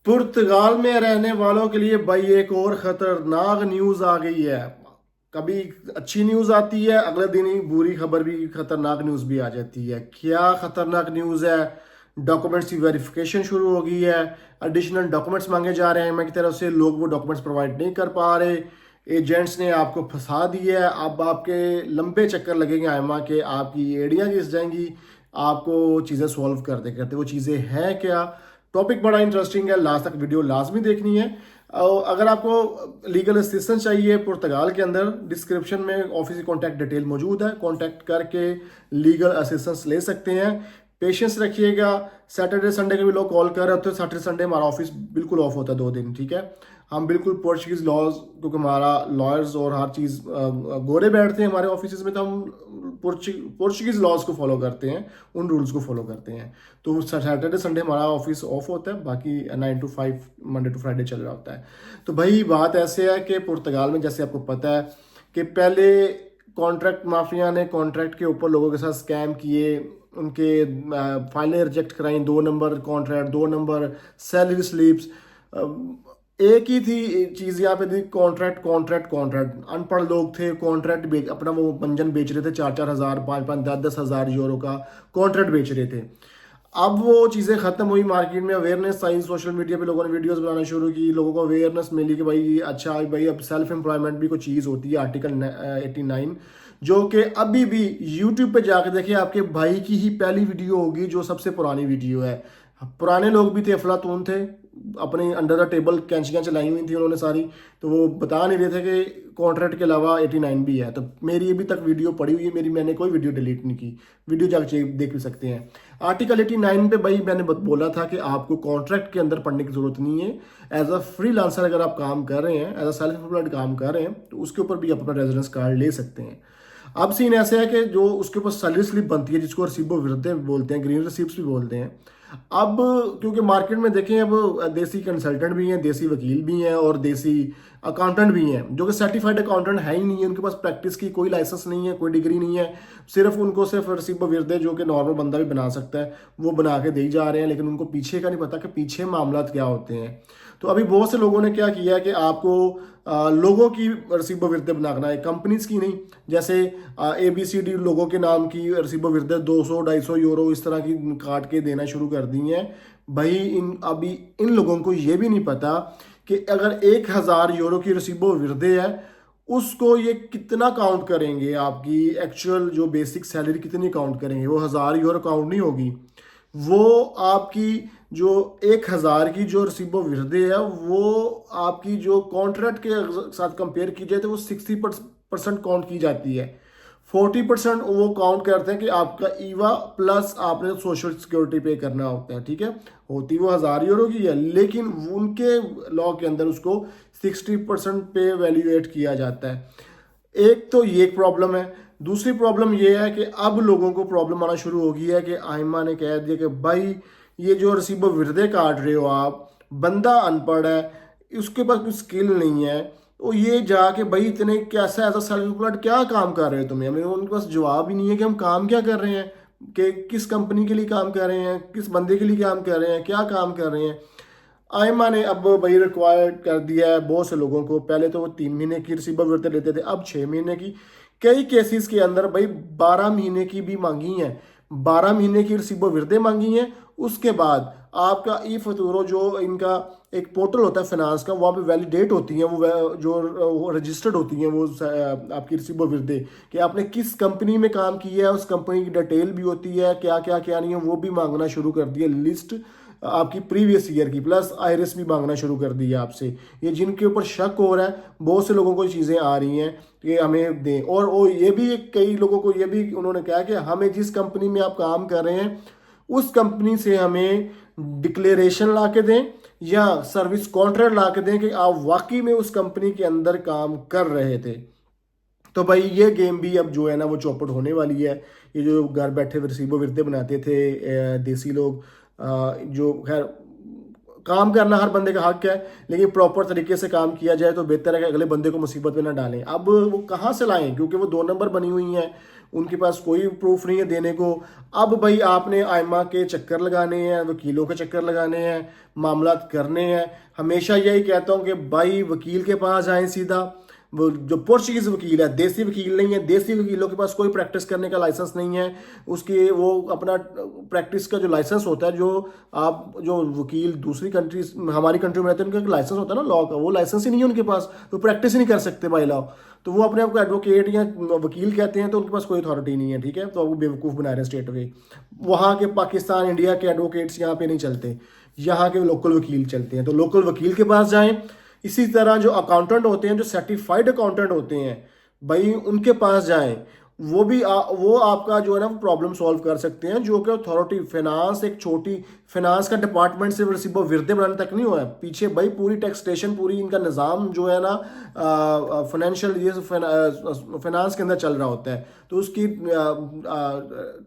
पुर्तगाल में रहने वालों के लिए भाई एक और खतरनाक न्यूज आ गई है। कभी अच्छी न्यूज आती है, अगले दिन ही बुरी खबर भी, खतरनाक न्यूज भी आ जाती है। क्या खतरनाक न्यूज है? डॉक्यूमेंट्स की वेरिफिकेशन शुरू हो गई है। एडिशनल डॉक्यूमेंट्स मांगे जा रहे हैं मैं की तरफ से, लोग वो डॉक्यूमेंट्स प्रोवाइड नहीं कर पा रहे। एजेंट्स ने आपको फंसा दिया है। अब आपके लंबे चक्कर लगेंगे आयमा के, आपकी एड़ियां घिस जाएंगी। आपको चीज़ें सॉल्व करते करते वो चीज़ें हैं क्या। टॉपिक बड़ा इंटरेस्टिंग है, लास्ट तक वीडियो लाजमी देखनी है। और अगर आपको लीगल असिस्टेंस चाहिए पुर्तगाल के अंदर, डिस्क्रिप्शन में ऑफिस की कॉन्टैक्ट डिटेल मौजूद है, कॉन्टैक्ट करके लीगल असिस्टेंस ले सकते हैं। पेशेंस रखिएगा। सैटरडे संडे के भी लोग कॉल कर रहे होते हैं। सैटरडे संडे हमारा ऑफिस बिल्कुल ऑफ होता है 2 दिन, ठीक है। हम बिल्कुल पोर्चुगीज लॉज, क्योंकि हमारा लॉयर्स और हर चीज़ गोरे बैठते हैं हमारे ऑफिस में, तो हम पोर्चुगीज लॉज को फॉलो करते हैं, उन रूल्स को फॉलो करते हैं। तो सैटरडे संडे हमारा ऑफिस ऑफ होता है, बाकी 9 to 5 मंडे टू फ्राइडे चल रहा होता है। तो भाई बात ऐसे है कि पुर्तगाल में, जैसे आपको पता है कि पहले कॉन्ट्रैक्ट माफिया ने कॉन्ट्रैक्ट के ऊपर लोगों के साथ स्कैम किए, उनके फाइलें रिजेक्ट कराई, 2 number contract, 2 number salary slips. एक ही थी चीज़ यहाँ पे थी, कॉन्ट्रैक्ट कॉन्ट्रैक्ट कॉन्ट्रैक्ट। अनपढ़ लोग थे, कॉन्ट्रैक्ट बेच, अपना वो मंजन बेच रहे थे, 4-4 हज़ार, 5-5, 10-10 हज़ार यूरो का कॉन्ट्रैक्ट बेच रहे थे। अब वो चीज़ें ख़त्म हुई, मार्केट में अवेयरनेस आई, सोशल मीडिया पे लोगों ने वीडियोस बनाना शुरू की, लोगों को अवेयरनेस मिली कि भाई अच्छा भाई अब सेल्फ एम्प्लॉयमेंट भी कोई चीज़ होती है। आर्टिकल 89, जो कि अभी भी यूट्यूब पे जाके देखिए, आपके भाई की ही पहली वीडियो होगी जो सबसे पुरानी वीडियो है। पुराने लोग भी थे, अफलातून थे, अपने अंडर द टेबल कैंचियाँ चलाई हुई थी उन्होंने सारी, तो वो बता नहीं रहे थे कि कॉन्ट्रैक्ट के अलावा 89 भी है। तो मेरी अभी तक वीडियो पड़ी हुई है मेरी, मैंने कोई वीडियो डिलीट नहीं की, वीडियो जाके देख भी सकते हैं। आर्टिकल 89 पे भाई मैंने बोला था कि आपको कॉन्ट्रैक्ट के अंदर पढ़ने की जरूरत नहीं है। एज अ फ्रीलांसर अगर आप काम कर रहे हैं, एज अ सेल्फ एम्प्लॉयड काम कर रहे हैं, तो उसके ऊपर भी आप अपना रेजिडेंस कार्ड ले सकते हैं। अब सीन ऐसे है कि जो उसके ऊपर सैलरी स्लिप बनती है, जिसको रसीबो विरते बोलते हैं, ग्रीन रिसिप्ट भी बोलते हैं। अब क्योंकि मार्केट में देखें, अब देसी कंसल्टेंट भी हैं, देसी वकील भी हैं और देसी अकाउंटेंट भी हैं, जो कि सर्टिफाइड अकाउंटेंट है ही नहीं है, उनके पास प्रैक्टिस की कोई लाइसेंस नहीं है, कोई डिग्री नहीं है। सिर्फ उनको सिर्फ रसीब विरदे, जो कि नॉर्मल बंदा भी बना सकता है, वो बना के दे जा रहे हैं, लेकिन उनको पीछे का नहीं पता कि पीछे मामला क्या होते हैं। तो अभी बहुत से लोगों ने क्या किया है कि आपको लोगों की रसीब विरदे बनाना है, कंपनीज की नहीं। जैसे ABCD लोगों के नाम की रसीब विरदे 200-250 यूरो इस तरह की काट के देना शुरू कर दी हैं। भाई अभी इन लोगों को ये भी नहीं पता कि अगर 1,000 यूरो की रसीबो विरदे है, उसको ये कितना काउंट करेंगे, आपकी एक्चुअल जो बेसिक सैलरी कितनी काउंट करेंगे। वो 1,000 यूरो काउंट नहीं होगी, वो आपकी जो 1,000 की जो रसीबो विरदे है, वो आपकी जो कॉन्ट्रैक्ट के साथ कंपेयर की जाए तो वो 60% काउंट की जाती है। 40% वो काउंट करते हैं कि आपका ईवा प्लस आपने सोशल सिक्योरिटी पे करना होता है, ठीक है। होती वो 1,000 यूरो की है, लेकिन उनके लॉ के अंदर उसको 60% पे वैल्यूएट किया जाता है। एक तो ये प्रॉब्लम है। दूसरी प्रॉब्लम ये है कि अब लोगों को प्रॉब्लम आना शुरू हो गई है कि आइमा ने कह दिया कि भाई ये जो रसीबो विरदे काट रहे हो आप, बंदा अनपढ़ है, उसके पास कोई स्किल नहीं है, तो ये जाके भाई इतने कैसा ऐसा सेल्फ एम्प्लॉयड क्या काम कर रहे हो तुम्हें। हमें उनके पास जवाब ही नहीं है कि हम काम क्या कर रहे हैं, कि किस कंपनी के लिए काम कर रहे हैं, किस बंदे के लिए काम कर रहे हैं, क्या काम कर रहे हैं। आयमा ने अब भाई रिक्वायर्ड कर दिया है बहुत से लोगों को। पहले तो वो 3 महीने की रिसीवर विरते लेते थे, अब 6 महीने की। कई केसेस के अंदर भाई 12 महीने की भी मांगी है, 12 महीने की रिसीवर विरते मांगी हैं। उसके बाद आपका ई फतूरो, जो इनका एक पोर्टल होता है फाइनेंस का, वहाँ पे वैलिडेट होती हैं वो जो रजिस्टर्ड होती हैं वो आपकी रिसीवर विरते, कि आपने किस कंपनी में काम किया है, उस कंपनी की डिटेल भी होती है, क्या क्या क्या नहीं है, वो भी मांगना शुरू कर दिया। लिस्ट आपकी प्रीवियस ईयर की प्लस आईरिस भी मांगना शुरू कर दी है आपसे। ये जिनके ऊपर शक हो रहा है, बहुत से लोगों को चीज़ें आ रही हैं कि हमें दें। और ये भी कई लोगों को ये भी उन्होंने कहा कि हमें जिस कंपनी में आप काम कर रहे हैं, उस कंपनी से हमें डिक्लेरेशन ला के दें या सर्विस कॉन्ट्रैक्ट ला के दें कि आप वाकई में उस कंपनी के अंदर काम कर रहे थे। तो भाई ये गेम भी अब जो है ना वो चौपट होने वाली है। ये जो घर बैठे रसीबो विरते बनाते थे देसी लोग, जो खैर काम करना हर बंदे का हक है, लेकिन प्रॉपर तरीके से काम किया जाए तो बेहतर है कि अगले बंदे को मुसीबत में ना डालें। अब वो कहाँ से लाएं, क्योंकि वो 2 नंबर बनी हुई हैं, उनके पास कोई प्रूफ नहीं है देने को। अब भाई आपने आइमा के चक्कर लगाने हैं, वकीलों के चक्कर लगाने हैं, मामलात करने हैं। हमेशा यही कहता हूँ कि भाई वकील के पास जाएं सीधा। वो जो पुर्तगीज वकील है, देसी वकील नहीं है, देसी वकीलों के पास कोई प्रैक्टिस करने का लाइसेंस नहीं है। उसके वो अपना प्रैक्टिस का जो लाइसेंस होता है, जो वकील दूसरी कंट्रीज, हमारी कंट्री में रहते हैं, उनका लाइसेंस होता है ना लॉ का, वो लाइसेंस ही नहीं है उनके पास, तो प्रैक्टिस ही नहीं कर सकते बाई लॉ। तो वो अपने आप को एडवोकेट या वकील कहते हैं, तो उनके पास कोई अथॉरिटी नहीं है, ठीक है। तो वो बेवकूफ़ बना रहे हैं स्टेट वे। वहाँ के पाकिस्तान इंडिया के एडवोकेट्स यहाँ पे नहीं चलते, यहाँ के लोकल वकील चलते हैं। तो लोकल वकील के पास जाएं। इसी तरह जो अकाउंटेंट होते हैं, जो सर्टिफाइड अकाउंटेंट होते हैं, भाई उनके पास जाएं। वो आपका जो है ना प्रॉब्लम सॉल्व कर सकते हैं। जो कि अथॉरिटी फाइनेंस, एक छोटी फाइनेंस का डिपार्टमेंट सिर्फ रिसीवर विरदे बनाने तक नहीं हुआ है, पीछे भाई पूरी टैक्सेशन, पूरी इनका निज़ाम जो है ना फाइनेंशियल ये फाइनेंस के अंदर चल रहा होता है। तो उसकी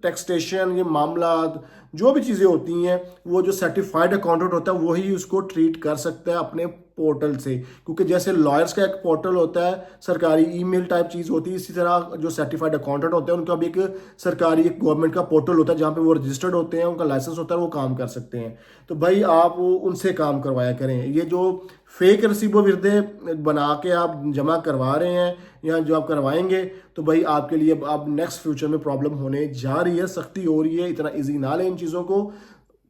टैक्सेशन, ये मामला, जो भी चीज़ें होती हैं, वो जो सर्टिफाइड अकाउंटेंट होता है वही उसको ट्रीट कर सकता है अपने पोर्टल से। क्योंकि जैसे लॉयर्स का एक पोर्टल होता है, सरकारी ईमेल टाइप चीज़ होती है, इसी तरह जो सर्टिफाइड अकाउंटेंट होते हैं उनका भी एक सरकारी, एक गवर्नमेंट का पोर्टल होता है जहाँ पे वो रजिस्टर्ड होते हैं, उनका लाइसेंस होता है, वो काम कर सकते हैं। तो भाई आप उनसे काम करवाया करें। ये जो फेक रसीबो विरदे बना के आप जमा करवा रहे हैं या जो आप करवाएंगे, तो भाई आपके लिए अब नेक्स्ट फ्यूचर में प्रॉब्लम होने जा रही है, सख्ती हो रही है। इतना ईजी ना लें इन चीज़ों को।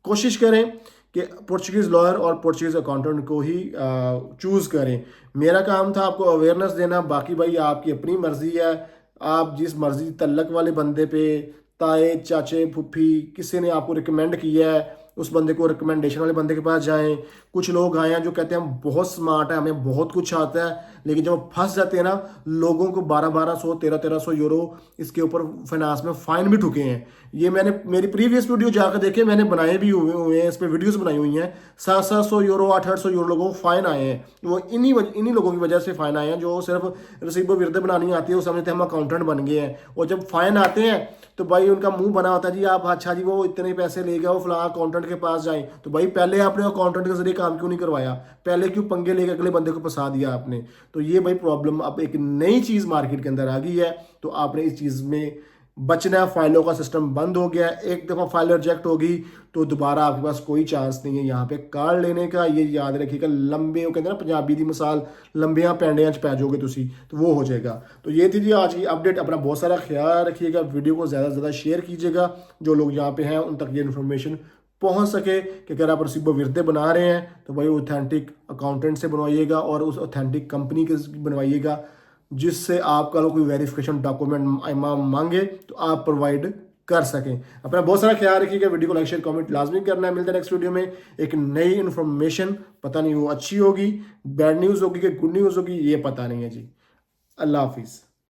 कोशिश करें कि पुर्तगीज़ लॉयर और पुर्तगीज़ अकाउंटेंट को ही चूज़ करें। मेरा काम था आपको अवेयरनेस देना, बाकी भाई आपकी अपनी मर्ज़ी है। आप जिस मर्ज़ी तल्लक वाले बंदे पे, ताए चाचे फुफ्फी, किसी ने आपको रिकमेंड किया है, उस बंदे को, रिकमेंडेशन वाले बंदे के पास जाएं। कुछ लोग आए हैं जो कहते हैं हम बहुत स्मार्ट है, हमें बहुत कुछ आता है, लेकिन जब फंस जाते हैं ना, लोगों को 1200 1300 यूरो इसके ऊपर फाइनेंस में फ़ाइन भी ठुके हैं। ये मैंने मेरी प्रीवियस वीडियो जाकर देखे, मैंने बनाए भी हुए हैं, इस पर वीडियोस बनाई हुई हैं। 700 यूरो 800 यूरो लोगों को फ़ाइन आए हैं। वो इन्हीं लोगों की वजह से फ़ाइन आए हैं जो सिर्फ रसीबो विरदे बनानी आती है, वो समझते हैं हम अकाउंटेंट बन गए हैं। और जब फ़ाइन आते हैं तो भाई उनका मुंह बना होता है, जी आप अच्छा जी वो इतने पैसे ले गया, वो फलां अकाउंटेंट के पास जाएं। तो भाई पहले आपने अकाउंटेंट के जरिए काम क्यों नहीं करवाया? पहले क्यों पंगे लेके अगले बंदे को फंसा दिया आपने? तो ये भाई प्रॉब्लम अब एक नई चीज़ मार्केट के अंदर आ गई है। तो आपने इस चीज़ में बचना। फाइलों का सिस्टम बंद हो गया। एक दफ़ा फाइल रिजेक्ट होगी तो दोबारा आपके पास कोई चांस नहीं है यहाँ पे कार्ड लेने का। ये याद रखिएगा। लंबे, वो कहते हैं ना पंजाबी की मिसाल, लंबियाँ पैंडियाँ च पै जाओगे तुसी, तो वो हो जाएगा। तो ये थी जी आज की अपडेट। अपना बहुत सारा ख्याल रखिएगा। वीडियो को ज़्यादा से ज़्यादा शेयर कीजिएगा, जो लोग यहाँ पे हैं उन तक ये इन्फॉर्मेशन पहुंच सके कि अगर आप रसीबो विरदे बना रहे हैं तो भाई ऑथेंटिक अकाउंटेंट से बनवाइएगा और उस ऑथेंटिक कंपनी के बनवाइएगा, जिससे आपका लोग कोई वेरिफिकेशन डॉक्यूमेंट इमाम मांगे तो आप प्रोवाइड कर सकें। अपना बहुत सारा ख्याल रखिएगा। वीडियो को लाइक शेयर कमेंट लाजमी करना है। मिलते हैं नेक्स्ट वीडियो में एक नई इन्फॉर्मेशन। पता नहीं वो अच्छी होगी, बैड न्यूज़ होगी कि गुड न्यूज़ होगी, ये पता नहीं है जी। अल्लाह हाफिज़।